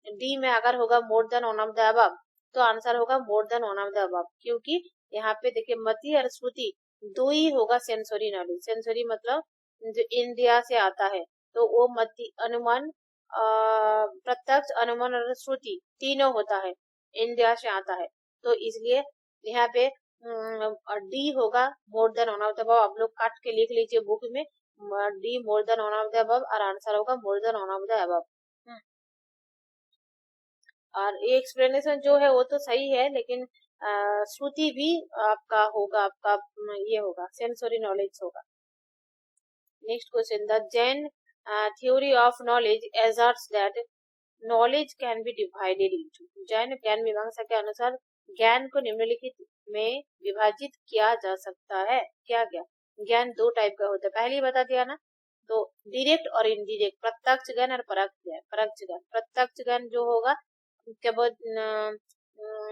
डी में अगर होगा मोर than one of the above तो आंसर होगा मोर than one of the above, क्योंकि यहाँ पे देखिए मति और श्रुति दो ही होगा सेंसरी नॉलेज। सेंसरी मतलब जो इंद्रिया से आता है तो वो मति अनुमान प्रत्यक्ष अनुमान और श्रुति तीनों होता है, इंद्रिया से आता है। तो इसलिए यहाँ पे डी होगा मोर than one of the above. आप लोग काट के लिख लीजिए बुक में, D more than one of the above और आंसर होगा मोर than one of the above. और ये एक्सप्लेनेशन जो है वो तो सही है, लेकिन श्रुति भी आपका होगा, आपका ये होगा सेंसरी नॉलेज होगा। Next question, the Jain theory of knowledge asserts that knowledge can be divided into. Jain ज्ञान मीमांसा के अनुसार ज्ञान को निम्नलिखित में विभाजित किया जा सकता है। क्या क्या? ज्ञान दो टाइप का होता है, पहले ही बता दिया ना। तो डायरेक्ट और इनडायरेक्ट, प्रत्यक्ष ज्ञान और परोक्ष ज्ञान। प्रत्यक्ष ज्ञान जो होगा केवल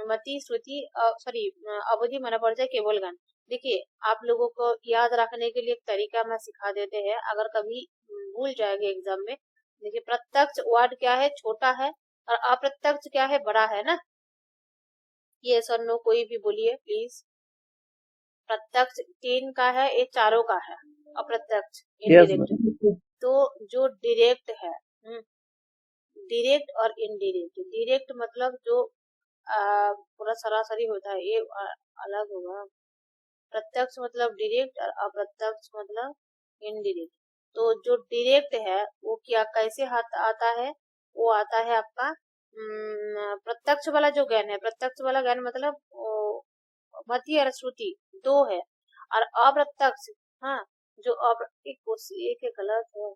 मति श्रुति अवधि माना पड़ जाए केवल ज्ञान। देखिए आप लोगों को याद रखने के लिए एक तरीका मैं सिखा देते हैं, अगर कभी भूल जाएंगे एग्जाम में। देखिए प्रत्यक्ष वर्ड क्या है, छोटा है, और अप्रत्यक्ष क्या है, बड़ा है ना। ये सर नो कोई भी बोलिए प्लीज। प्रत्यक्ष 3 का है, ये चारों का है। अप्रत्यक्ष इनडायरेक्ट। तो जो डायरेक्ट है, डायरेक्ट और इनडायरेक्ट। डायरेक्ट मतलब जो पूरा सरासरी होता है, ये अलग होगा। प्रत्यक्ष मतलब डायरेक्ट और अप्रत्यक्ष मतलब इनडायरेक्ट। तो जो डायरेक्ट है वो क्या कैसे आता है, वो आता है आपका प्रत्यक्ष वाला जो ज्ञान है। प्रत्यक्ष वाला ज्ञान मतलब मति और श्रुति दो है, और अप्रत्यक्ष जो एक गलत है।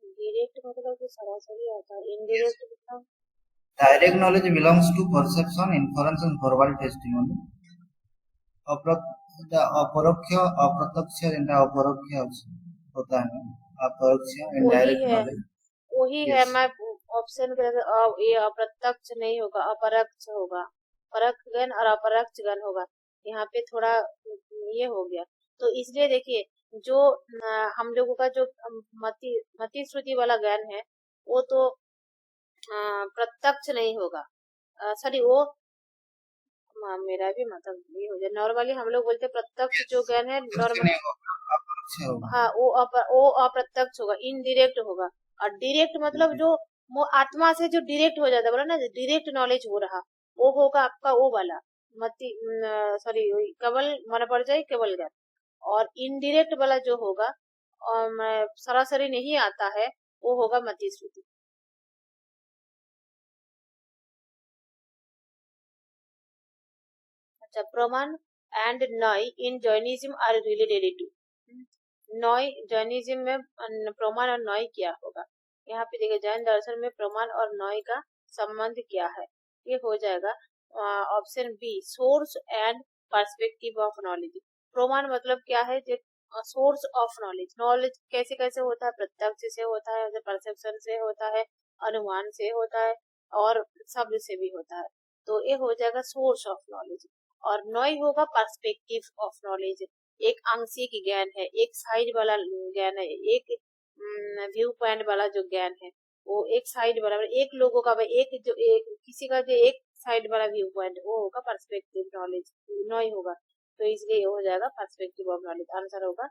डायरेक्ट मतलब जो सरासरी आता है, इनडायरेक्ट मतलब direct knowledge belongs to perception, inference and verbal testimony. अपरोक्ष अप्रत्यक्ष अपरोक्ष होता है, अपरोक्ष इनडायरेक्ट नॉलेज वही है। मैं ऑप्शन ये अप्रत्यक्ष नहीं होगा, अपरोक्ष होगा। परोक्ष ज्ञान और अपरोक्ष ज्ञान होगा। यहाँ पे थोड़ा ये हो गया। तो इसलिए देखिए जो हम लोगों का जो मति श्रुति वाला ज्ञान है वो तो प्रत्यक्ष नहीं होगा। सॉरी, वो मेरा भी मतलब ये हो जाए। नॉर्मली हम लोग बोलते प्रत्यक्ष जो ज्ञान है नॉर्मल, हाँ वो अप्रत्यक्ष होगा, इनडायरेक्ट होगा। और डायरेक्ट मतलब जो आत्मा से जो डायरेक्ट हो जाता है, बोला ना डायरेक्ट नॉलेज हो रहा, वो होगा आपका वो वाला मति केवल मन पड़ जाए केवल ज्ञान। और इनडायरेक्ट वाला जो होगा सरासरी नहीं आता है, वो होगा मति श्रुति। अच्छा, pramana and naya in Jainism are related to. नॉय जैनिज्म में प्रमाण और नॉय क्या होगा? यहाँ पे देखिए जैन दर्शन में प्रमाण और नॉय का संबंध क्या है, ये हो जाएगा option B, source and perspective of knowledge. प्रमाण मतलब क्या है, सोर्स ऑफ नॉलेज। नॉलेज कैसे कैसे होता है, प्रत्यक्ष से होता है, परसेप्शन से होता है, अनुमान से होता है, और शब्द से भी होता है। तो ये हो जाएगा सोर्स ऑफ नॉलेज। और नॉय होगा पर्सपेक्टिव ऑफ नॉलेज। एक आंशिक ज्ञान है, एक साइड वाला ज्ञान है, एक व्यू पॉइंट वाला जो ज्ञान है वो एक साइड वाला, एक लोगों का एक किसी का जो एक साइड वाला व्यू पॉइंट, वो होगा पर्सपेक्टिव नॉलेज, नॉय होगा, तो इसलिए ये हो जाएगा पर्सपेक्टिव ऑफ नॉलेज। आंसर होगा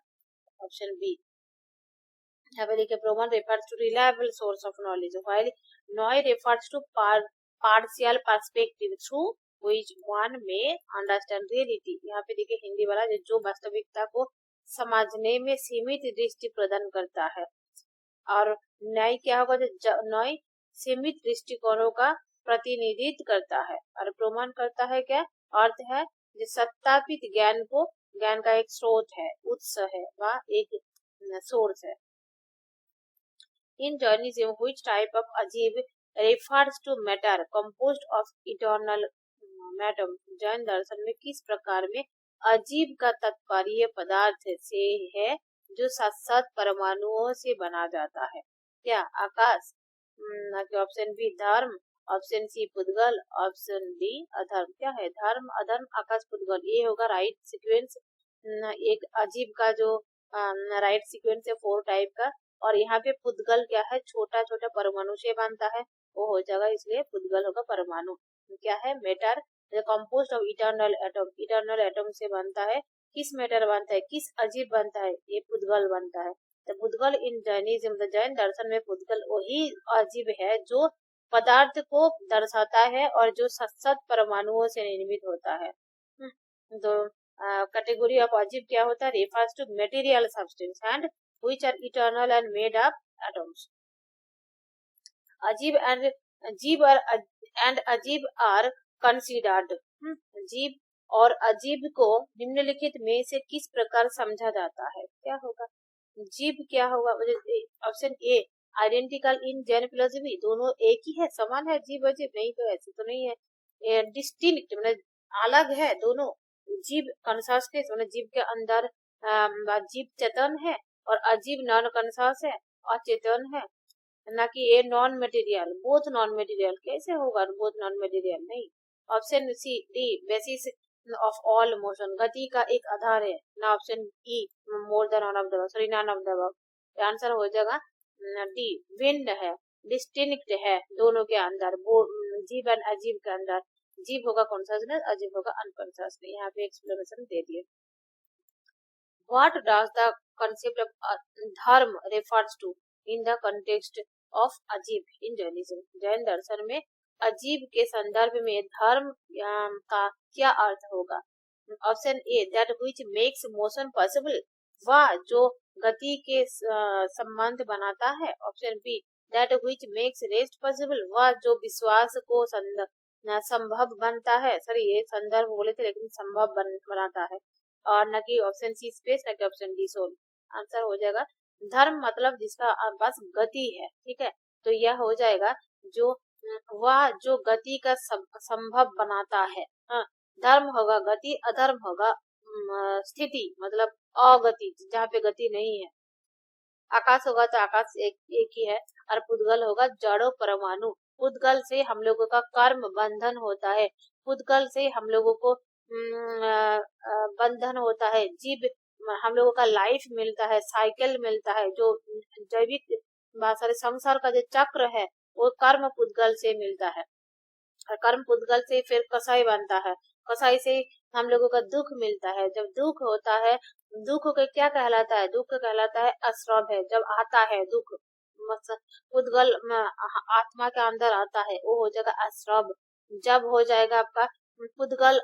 ऑप्शन बी। यहाँ पे देखिए pramana refers to reliable source of knowledge, while naya refers to partial perspective through which one may understand reality. यहाँ पे देखिए हिंदी वाला जो वास्तविकता को समझने में सीमित दृष्टि प्रदान करता है, और न्याय क्या होगा, जो न्याय सीमित दृष्टिकोणों का प्रतिनिधित्व करता है, और प्रमाण करता है क्या अर्थ है, जो सत्यापित ज्ञान को, ज्ञान का एक स्रोत है, उत्स है, वह एक सोर्स है। In Jainism, which type of ajib refers to matter composed of eternal matter? Jain दर्शन में किस प्रकार में अजीब का तात्पर्य पदार्थ से है जो सत परमाणुओं से बना जाता है? क्या आकाश, ऑप्शन बी धर्म, ऑप्शन सी पुद्गल, ऑप्शन डी अधर्म। क्या है धर्म, अधर्म, आकाश, पुद्गल, ये होगा राइट सीक्वेंस। एक अजीब का जो राइट सीक्वेंस है 4 टाइप का, और यहाँ पे पुद्गल क्या है, छोटा छोटा परमाणु से बनता है, वो हो जाएगा, इसलिए पुद्गल होगा परमाणु। क्या है matter compost of eternal atom, eternal atom से बनता है, किस मैटर बनता है, किस अजीब बनता है, ये पुद्गल बनता है। तो पुद्गल इन जैनिज्म, जैन दर्शन में पुद्गल वही अजीब है जो पदार्थ को दर्शाता है और जो सत परमाणुओं से निर्मित होता है। तो कैटेगरी ऑफ अजीब क्या होता है, refers to material substance and which are eternal and made up atoms. Ajib and ajib are considered. अजीब और अजीब को निम्नलिखित में से किस प्रकार समझा जाता है? क्या होगा जीव, क्या होगा option A identical in Jain philosophy, दोनों एक ही है, समान है, जीव अजीब नहीं, तो ऐसे तो नहीं है। डिस्टिंक्ट मतलब अलग है दोनों, जीव कॉन्शसनेस मतलब जीव के अंदर जीव चेतन है और अजीब नॉन कॉन्शस है, अचेतन है, ना कि ये non material, both non material. कैसे होगा बोथ नॉन मटेरियल, नहीं। Option C the basis of all motion, गति का एक आधार है, ना option E more than one of the, sorry none of the. Answer हो जाएगा डी विंड है, डिस्टिंक्ट है दोनों के अंदर, जीव एंड अजीब के अंदर, जीव होगा कॉन्शसनेस, अजीब होगा अनकॉन्शस। यहाँ पे एक्सप्लेनेशन दे दिए। What does the concept of dharma refers to in the context of ajib in Jainism? Jain दर्शन में अजीब के संदर्भ में धर्म का क्या अर्थ होगा? Option A that which makes motion possible, वह जो गति के संबंध बनाता है। Option B that which makes rest possible, वह जो विश्वास को संभव बनता है। सॉरी ये संदर्भ बोले थे लेकिन संभव बनाता है, और न कि ऑप्शन सी स्पेस, न कि ऑप्शन डी सोल। आंसर हो जाएगा धर्म मतलब जिसका बस गति है, ठीक है, तो यह हो जाएगा जो वह जो गति का संभव बनाता है। धर्म होगा गति, अधर्म होगा स्थिति मतलब अगति, जहाँ पे गति नहीं है। आकाश होगा तो आकाश एक ही है, और पुद्गल होगा जड़ो परमाणु। पुद्गल से हम लोगों का कर्म बंधन होता है, पुद्गल से हम लोगों को बंधन होता है, जीव हम लोगों का लाइफ मिलता है, साइकिल मिलता है, जो जैविक सारे संसार का जो चक्र है वो कर्म पुद्गल से मिलता है, और कर्म पुद्गल से फिर कसाई बनता है, कसाई से हम लोगों का दुख मिलता है। जब दुख होता है, दुख को क्या कहलाता है, दुख कहलाता है अश्रभ है, जब आता है दुख पुद्गल आत्मा के अंदर आता है, वो हो जाएगा अश्रभ। जब हो जाएगा आपका पुद्गल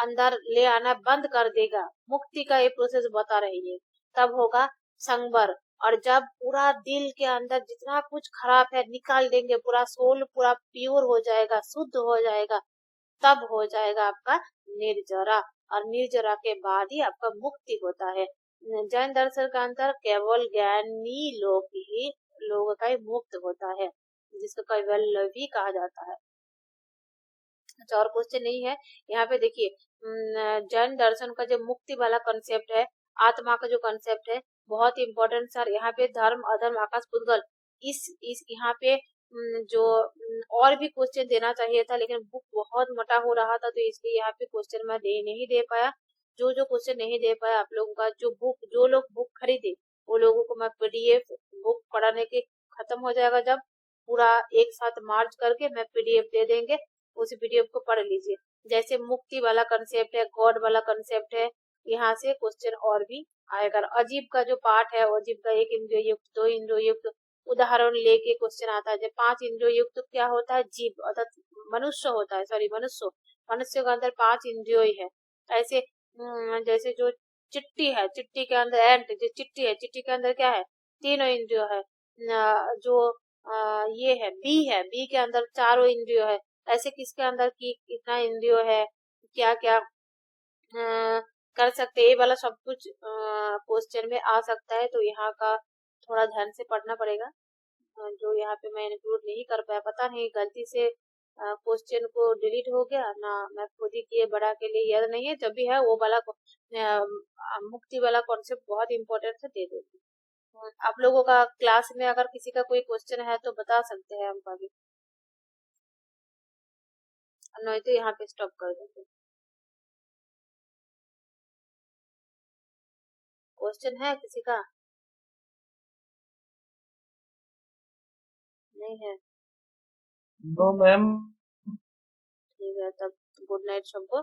अंदर ले आना बंद कर देगा, मुक्ति का ये प्रोसेस बता रही है, तब होगा संबर। और जब पूरा दिल के अंदर जितना कुछ खराब है निकाल देंगे, पूरा सोल पूरा प्योर हो जाएगा, शुद्ध हो जाएगा, तब हो जाएगा आपका निर्जरा, और निर्जरा के बाद ही आपका मुक्ति होता है। जैन दर्शन का अंतर केवल ज्ञानी लोगों का ही मुक्त होता है, जिसको कैवल्यवी कहा जाता है। अच्छा और क्वेश्चन नहीं है यहाँ पे देखिए, जैन दर्शन का जो मुक्ति वाला कंसेप्ट है, आत्मा का जो कंसेप्ट है बहुत इम्पोर्टेंट सर। यहाँ पे धर्म अधर्म आकाश पुद्गल इस यहाँ पे जो और भी क्वेश्चन देना चाहिए था, लेकिन बुक बहुत मोटा हो रहा था, तो इसलिए यहाँ पे क्वेश्चन मैं नहीं दे पाया। जो क्वेश्चन नहीं दे पाया आप लोगों का जो लोग बुक खरीदे वो लोगों को मैं पीडीएफ बुक पढ़ाने के खत्म हो जाएगा, जब पूरा एक साथ मार्च करके मैं पीडीएफ दे देंगे, उस पीडीएफ को पढ़ लीजिए। जैसे मुक्ति वाला कंसेप्ट है, गॉड वाला कंसेप्ट है, यहाँ से क्वेश्चन और भी आएगा। अजीब का जो पार्ट है, अजीब का 1 इंद्रिय युक्त, 2 इंद्रिय युक्त उदाहरण लेके क्वेश्चन आता है। जब 5 इंद्रिय युक्त क्या होता है, जीव अर्थात मनुष्य होता है, सॉरी मनुष्य के अंदर 5 इंद्रिय है। ऐसे जैसे जो चिट्टी है, चिट्टी के अंदर एंट जो चिट्टी है, चिट्टी के अंदर क्या है, 3 इंद्रिय है। जो ये है, बी के अंदर 4 इंद्रिय है। ऐसे किसके अंदर की कितना इंद्रिय है, क्या क्या कर सकते हैं, ये वाला सब कुछ क्वेश्चन में आ सकता है। तो यहाँ का थोड़ा ध्यान से पढ़ना पड़ेगा। जो यहाँ पे मैं इंक्लूड नहीं कर पाया, पता नहीं गलती से क्वेश्चन को डिलीट हो गया ना, मैं खुद ही किए बढ़ा के लिए याद नहीं है। जब भी है वो वाला मुक्ति वाला कॉन्सेप्ट बहुत इंपॉर्टेंट है, दे देगी। आप लोगों का क्लास में अगर किसी का कोई क्वेश्चन है तो बता सकते हैं हम अभी, नहीं तो यहाँ पे स्टॉप कर देंगे। क्वेश्चन है किसी का? नहीं है? No ma'am. ठीक है, तब गुड नाइट सबको।